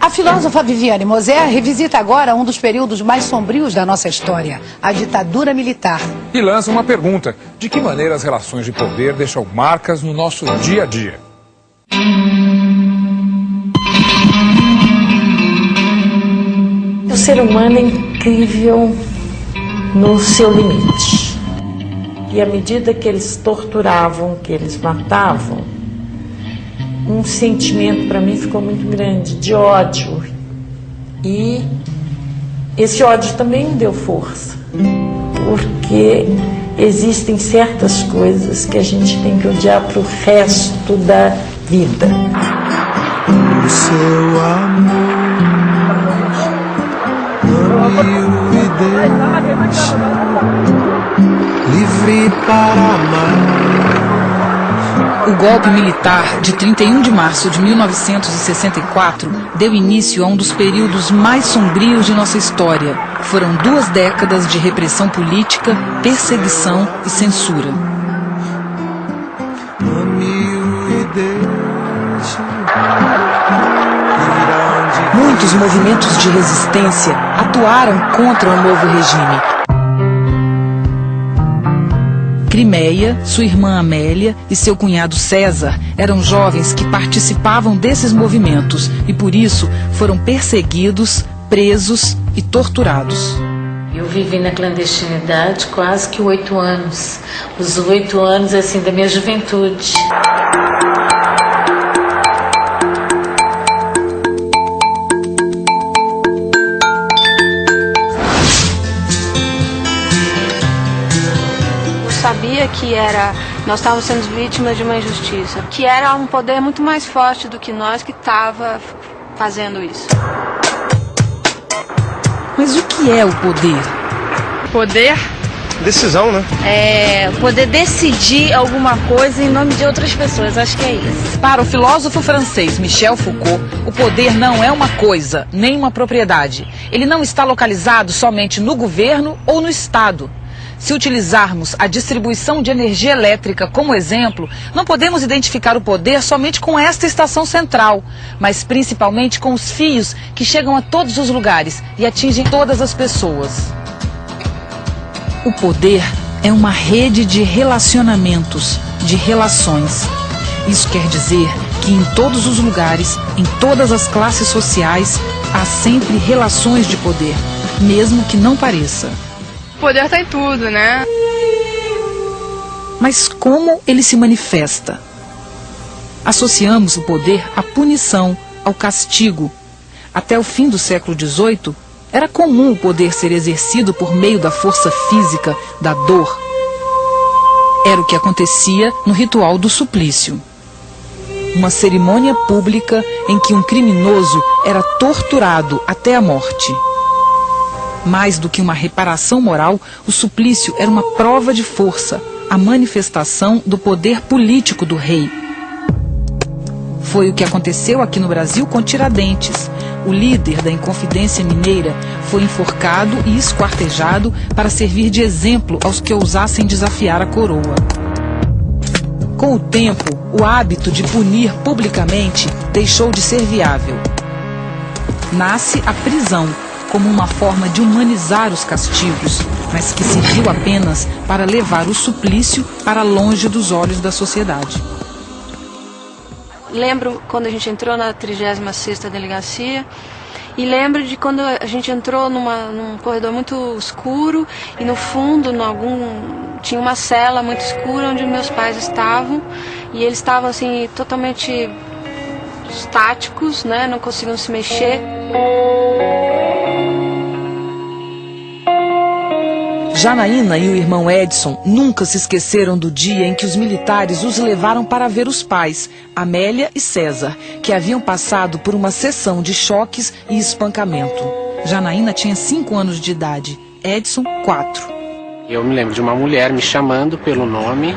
A filósofa Viviane Moser revisita agora um dos períodos mais sombrios da nossa história, a ditadura militar. E lança uma pergunta: de que maneira as relações de poder deixam marcas no nosso dia a dia? O ser humano é incrível no seu limite. E à medida que eles torturavam, que eles matavam, um sentimento para mim ficou muito grande, de ódio. E esse ódio também me deu força, porque existem certas coisas que a gente tem que odiar para o resto da vida. O seu amor, ame-o e deixe livre para amar. O golpe militar de 31 de março de 1964 deu início a um dos períodos mais sombrios de nossa história. Foram 2 décadas de repressão política, perseguição e censura. Muitos movimentos de resistência atuaram contra o novo regime. Crimeia, sua irmã Amélia e seu cunhado César eram jovens que participavam desses movimentos e, por isso, foram perseguidos, presos e torturados. Eu vivi na clandestinidade quase que 8 anos. Os 8 anos, assim, da minha juventude. Sabia que nós estávamos sendo vítimas de uma injustiça, que era um poder muito mais forte do que nós que estava fazendo isso. Mas o que é o poder? Poder? Decisão, né? É poder decidir alguma coisa em nome de outras pessoas, acho que é isso. Para o filósofo francês Michel Foucault, o poder não é uma coisa, nem uma propriedade. Ele não está localizado somente no governo ou no Estado. Se utilizarmos a distribuição de energia elétrica como exemplo, não podemos identificar o poder somente com esta estação central, mas principalmente com os fios que chegam a todos os lugares e atingem todas as pessoas. O poder é uma rede de relacionamentos, de relações. Isso quer dizer que em todos os lugares, em todas as classes sociais, há sempre relações de poder, mesmo que não pareça. O poder está em tudo, né? Mas como ele se manifesta? Associamos o poder à punição, ao castigo. Até o fim do século XVIII, era comum o poder ser exercido por meio da força física, da dor. Era o que acontecia no ritual do suplício. Uma cerimônia pública em que um criminoso era torturado até a morte. Mais do que uma reparação moral, o suplício era uma prova de força, a manifestação do poder político do rei. Foi o que aconteceu aqui no Brasil com Tiradentes. O líder da Inconfidência Mineira foi enforcado e esquartejado para servir de exemplo aos que ousassem desafiar a coroa. Com o tempo, o hábito de punir publicamente deixou de ser viável. Nasce a prisão, como uma forma de humanizar os castigos, mas que serviu apenas para levar o suplício para longe dos olhos da sociedade. Lembro quando a gente entrou na 36ª delegacia e lembro de quando a gente entrou num corredor muito escuro e no fundo, tinha uma cela muito escura onde meus pais estavam e eles estavam assim totalmente estáticos, né? Não conseguiam se mexer. Janaína e o irmão Edson nunca se esqueceram do dia em que os militares os levaram para ver os pais, Amélia e César, que haviam passado por uma sessão de choques e espancamento. Janaína tinha 5 anos de idade, Edson 4. Eu me lembro de uma mulher me chamando pelo nome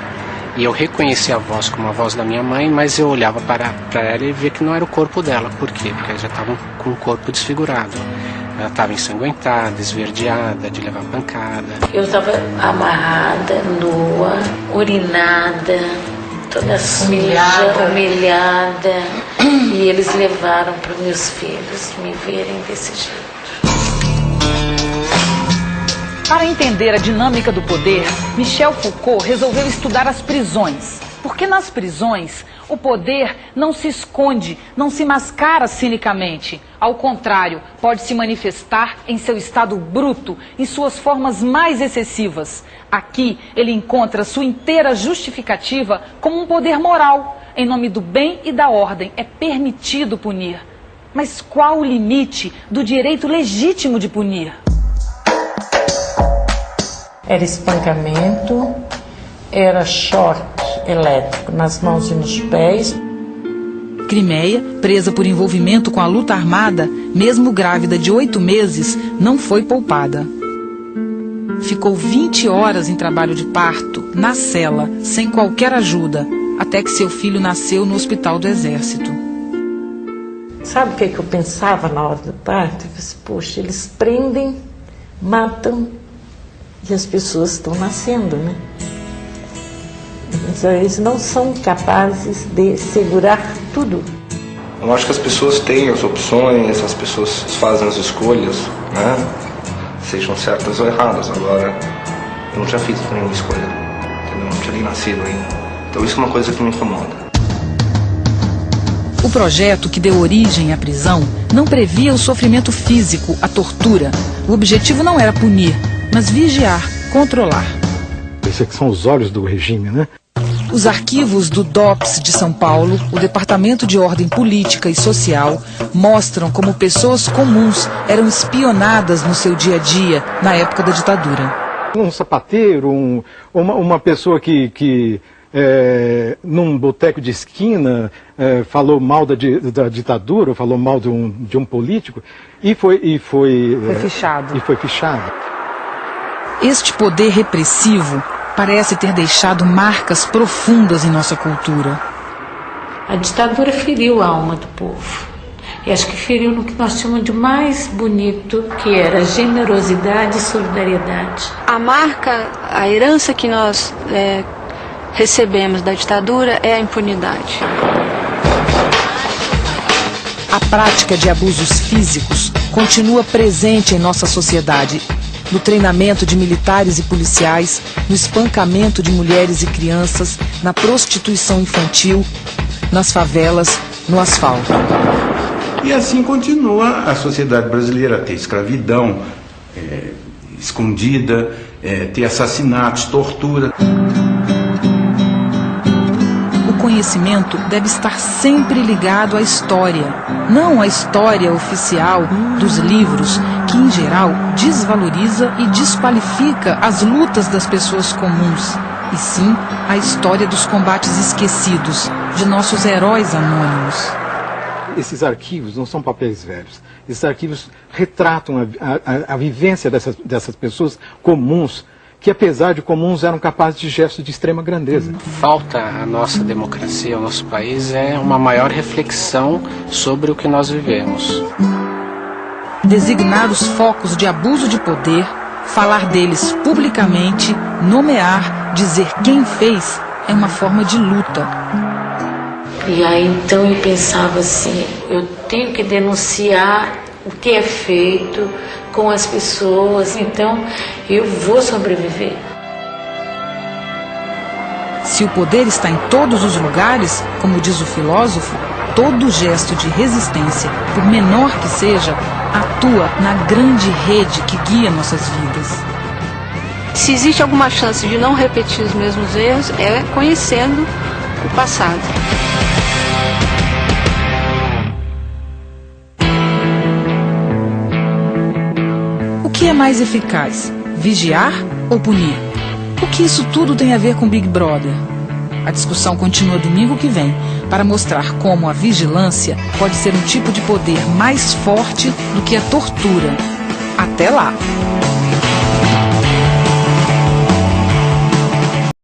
e eu reconheci a voz como a voz da minha mãe, mas eu olhava para ela e via que não era o corpo dela. Por quê? Porque eles já estavam com o corpo desfigurado. Ela estava ensanguentada, esverdeada, de levar pancada. Eu estava amarrada, nua, urinada, toda suja, humilhada. E eles levaram para meus filhos me verem desse jeito. Para entender a dinâmica do poder, Michel Foucault resolveu estudar as prisões. Porque nas prisões, o poder não se esconde, não se mascara cinicamente. Ao contrário, pode se manifestar em seu estado bruto, em suas formas mais excessivas. Aqui, ele encontra sua inteira justificativa como um poder moral. Em nome do bem e da ordem, é permitido punir. Mas qual o limite do direito legítimo de punir? Era espancamento, era choque elétrico nas mãos e nos pés. Crimeia, presa por envolvimento com a luta armada, mesmo grávida de 8 meses, não foi poupada. Ficou 20 horas em trabalho de parto, na cela, sem qualquer ajuda, até que seu filho nasceu no hospital do Exército. Sabe o que eu pensava na hora do parto? Eu disse, poxa, eles prendem, matam e as pessoas estão nascendo, né? Mas eles não são capazes de segurar tudo. Eu acho que as pessoas têm as opções, as pessoas fazem as escolhas, né? Sejam certas ou erradas. Agora, eu não tinha feito nenhuma escolha, entendeu? Não tinha nem nascido ainda. Então isso é uma coisa que me incomoda. O projeto que deu origem à prisão não previa o sofrimento físico, a tortura. O objetivo não era punir, mas vigiar, controlar. Esses aqui são os olhos do regime, né? Os arquivos do DOPS de São Paulo, o Departamento de Ordem Política e Social, mostram como pessoas comuns eram espionadas no seu dia a dia, na época da ditadura. Um sapateiro, uma pessoa que num boteco de esquina falou mal da ditadura, falou mal de um político e foi fichado. Este poder repressivo parece ter deixado marcas profundas em nossa cultura. A ditadura feriu a alma do povo. E acho que feriu no que nós chamamos de mais bonito, que era generosidade e solidariedade. A marca, a herança que nós recebemos da ditadura é a impunidade. A prática de abusos físicos continua presente em nossa sociedade. No treinamento de militares e policiais, no espancamento de mulheres e crianças, na prostituição infantil, nas favelas, no asfalto. E assim continua a sociedade brasileira, ter escravidão escondida, ter assassinatos, tortura. O conhecimento deve estar sempre ligado à história, não à história oficial dos livros, que em geral desvaloriza e desqualifica as lutas das pessoas comuns, e sim a história dos combates esquecidos, de nossos heróis anônimos. Esses arquivos não são papéis velhos. Esses arquivos retratam a vivência dessas pessoas comuns, que apesar de comuns eram capazes de gestos de extrema grandeza. Falta à nossa democracia, ao nosso país, uma maior reflexão sobre o que nós vivemos. Designar os focos de abuso de poder, falar deles publicamente, nomear, dizer quem fez, é uma forma de luta. E aí então eu pensava assim, eu tenho que denunciar o que é feito com as pessoas, então eu vou sobreviver. Se o poder está em todos os lugares, como diz o filósofo, todo gesto de resistência, por menor que seja, atua na grande rede que guia nossas vidas. Se existe alguma chance de não repetir os mesmos erros, é conhecendo o passado. O que é mais eficaz, vigiar ou punir? O que isso tudo tem a ver com Big Brother? A discussão continua domingo que vem para mostrar como a vigilância pode ser um tipo de poder mais forte do que a tortura. Até lá!